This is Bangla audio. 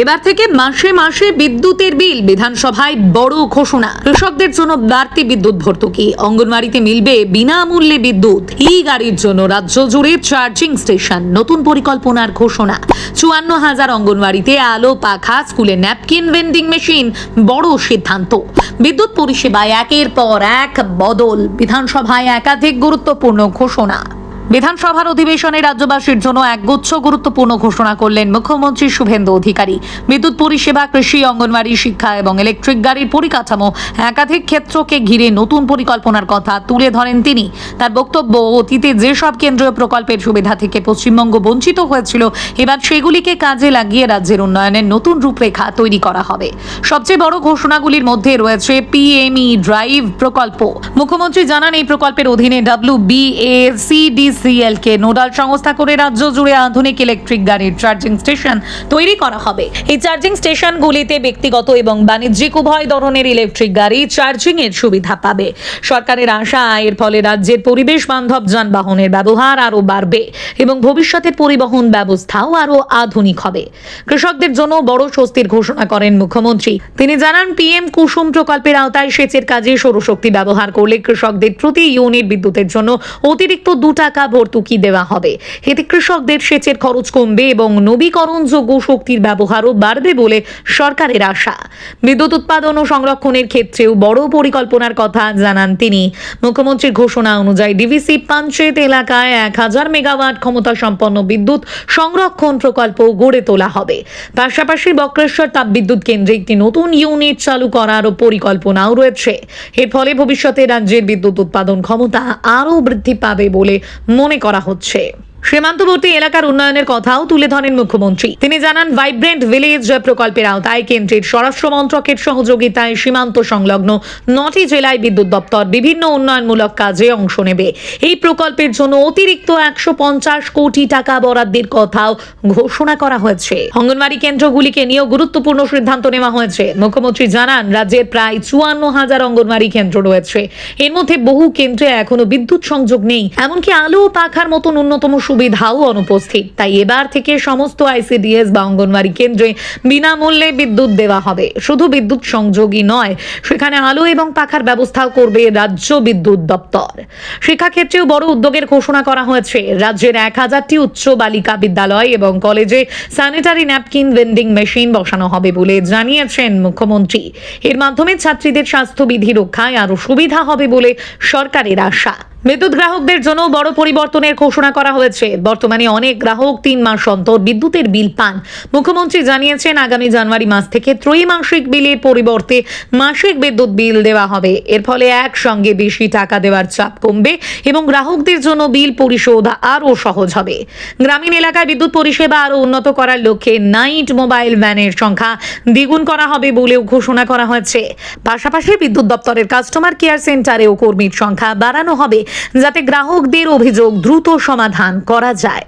এবার থেকে মাসে মাসে বিদ্যুতের বিল, বিধানসভায় বড় ঘোষণা। কৃষকদের জন্য বাড়তি বিদ্যুৎ ভর্তুকি, অঙ্গনওয়াড়িতে মিলবে বিনামূল্যে বিদ্যুৎ, ই গাড়ির জন্য রাজ্য জুড়ে চার্জিং স্টেশন, নতুন পরিকল্পনার ঘোষণা। ৫৪,০০০ অঙ্গনওয়াড়িতে আলো, পাখা, স্কুলে ন্যাপকিন ভেন্ডিং মেশিন, বড় সিদ্ধান্ত। বিদ্যুৎ পরিষেবায় একের পর এক বদল, বিধানসভায় একাধিক গুরুত্বপূর্ণ ঘোষণা। বিধানসভার অধিবেশনে রাজ্যবাসীর জন্য একগুচ্ছ গুরুত্বপূর্ণ ঘোষণা করলেন মুখ্যমন্ত্রী শুভেন্দু অধিকারী। বিদ্যুৎ পরিষেবা, কৃষি, অঙ্গনওয়াড়ি, শিক্ষা এবং ইলেকট্রিক গাড়ির পরিকাঠামো, একাধিক ক্ষেত্রকে ঘিরে নতুন পরিকল্পনার কথা তুলে ধরেন তিনি। তার বক্তব্য, অতীতে যেসব কেন্দ্রীয় প্রকল্পের সুবিধা থেকে পশ্চিমবঙ্গ বঞ্চিত হয়েছিল, এবার সেগুলিকে কাজে লাগিয়ে রাজ্যের উন্নয়নের নতুন রূপরেখা তৈরি করা হবে। সবচেয়ে বড় ঘোষণাগুলির মধ্যে রয়েছে পিএমই ড্রাইভ প্রকল্প। মুখ্যমন্ত্রী জানান, এই প্রকল্পের অধীনে WBACDCL কে নোডাল সংস্থা করে রাজ্য জুড়ে আধুনিক ইলেকট্রিক গাড়ির চার্জিং স্টেশন তৈরি করা হবে। এই চার্জিং স্টেশনগুলিতে ব্যক্তিগত এবং বাণিজ্যিক উভয় ধরনের ইলেকট্রিক গাড়ি চার্জিং এর সুবিধা পাবে। সরকারের আশা, এর ফলে রাজ্যের পরিবেশ বান্ধব যানবাহনের ব্যবহার আরও বাড়বে এবং ভবিষ্যতের পরিবহন ব্যবস্থাও আরও আধুনিক হবে। কৃষকদের জন্য বড় স্বস্তির ঘোষণা করেন মুখ্যমন্ত্রী। তিনি জানান, PM কুসুম প্রকল্পের আওতায় সেচের কাজে সৌরশক্তি ব্যবহার করলে কৃষকদের প্রতি ইউনিট বিদ্যুতের জন্য অতিরিক্ত 2 টাকা ভর্তুকি দেওয়া হবে। এতে কৃষকদের সেচের খরচ কমবে এবং নবীকরণযোগ্য শক্তির ব্যবহারও বাড়বে বলে সরকারের আশা। বিদ্যুৎ উৎপাদন ও সংরক্ষণের ক্ষেত্রেও বড় পরিকল্পনার কথা জানান তিনি। মুখ্যমন্ত্রীর ঘোষণা অনুযায়ী ডিভিসি পঞ্চায়েত এলাকায় 1000 মেগাওয়াট ক্ষমতা সম্পন্ন বিদ্যুৎ সংরক্ষণ প্রকল্প গড়ে তোলা হবে। পাশাপাশি বক্রেশ্বর তাপবিদ্যুৎ কেন্দ্রে একটি নতুন ইউনিট চালু করারও পরিকল্পনাও রয়েছে। এর ফলে ভবিষ্যতে রাজ্যের বিদ্যুৎ উৎপাদন ক্ষমতা আরও বৃদ্ধি পাবে বলে মনে করা হচ্ছে। সীমান্তবর্তী এলাকার উন্নয়নের কথাও তুলে ধরেন মুখ্যমন্ত্রী। তিনি জানান, ভাইব্রেন্ট ভিলেজ প্রকল্পের আওতায় কেন্দ্রের স্বরাষ্ট্র মন্ত্রকের সহযোগিতায় সীমান্ত সংলগ্ন 9টি জেলায় বিদ্যুৎ দপ্তর বিভিন্ন উন্নয়নমূলক কাজে অংশ নেবে। এই প্রকল্পের জন্য অতিরিক্ত 150 কোটি টাকা বরাদ্দের কথাও ঘোষণা করা হয়েছে। অঙ্গনওয়াড়ি কেন্দ্রগুলিকে নিয়েও গুরুত্বপূর্ণ সিদ্ধান্ত নেওয়া হয়েছে। মুখ্যমন্ত্রী জানান, রাজ্যের প্রায় 54,000 অঙ্গনওয়াড়ি কেন্দ্র রয়েছে। এর মধ্যে বহু কেন্দ্রে এখনো বিদ্যুৎ সংযোগ নেই, এমনকি আলো ও পাখার মতন অন্যতম সুবিধাও অনুপস্থিত। তাই এবার থেকে সমস্ত ICDS বা অঙ্গনওয়াড়ি কেন্দ্রে বিনামূল্যে বিদ্যুৎ দেওয়া হবে। শুধু বিদ্যুৎ সংযোগই নয়, সেখানে আলো এবং পাখার ব্যবস্থাও করবে রাজ্য বিদ্যুৎ দপ্তর। শিক্ষাক্ষেত্রেও বড় উদ্যোগের ঘোষণা করা হয়েছে। রাজ্যের 1000টি উচ্চ বালিকা বিদ্যালয় এবং কলেজে স্যানিটারি ন্যাপকিন ভেন্ডিং মেশিন বসানো হবে বলে জানিয়েছেন মুখ্যমন্ত্রী। এর মাধ্যমে ছাত্রীদের স্বাস্থ্যবিধি রক্ষায় আরও সুবিধা হবে বলে সরকারের আশা। বিদ্যুৎ গ্রাহকদের জন্য বড় পরিবর্তনের ঘোষণা করা হয়েছে। বর্তমানে অনেক গ্রাহক 3 মাস অন্তর বিদ্যুতের বিল পান। মুখ্যমন্ত্রী জানিয়েছেন, আগামী জানুয়ারি মাস থেকে ত্রৈমাসিক বিলের পরিবর্তে মাসিক বিদ্যুৎ বিল দেওয়া হবে। এর ফলে একসঙ্গে বেশি টাকা দেওয়ার চাপ কমবে এবং গ্রাহকদের জন্য বিল পরিশোধ আরও সহজ হবে। গ্রামীণ এলাকায় বিদ্যুৎ পরিষেবা আরও উন্নত করার লক্ষ্যে নাইট মোবাইল ভ্যানের সংখ্যা দ্বিগুণ করা হবে বলেও ঘোষণা করা হয়েছে। পাশাপাশি বিদ্যুৎ দপ্তরের কাস্টমার কেয়ার সেন্টারেও কর্মীর সংখ্যা বাড়ানো হবে, যাতে গ্রাহকদের অভিযোগ দ্রুত সমাধান করা যায়।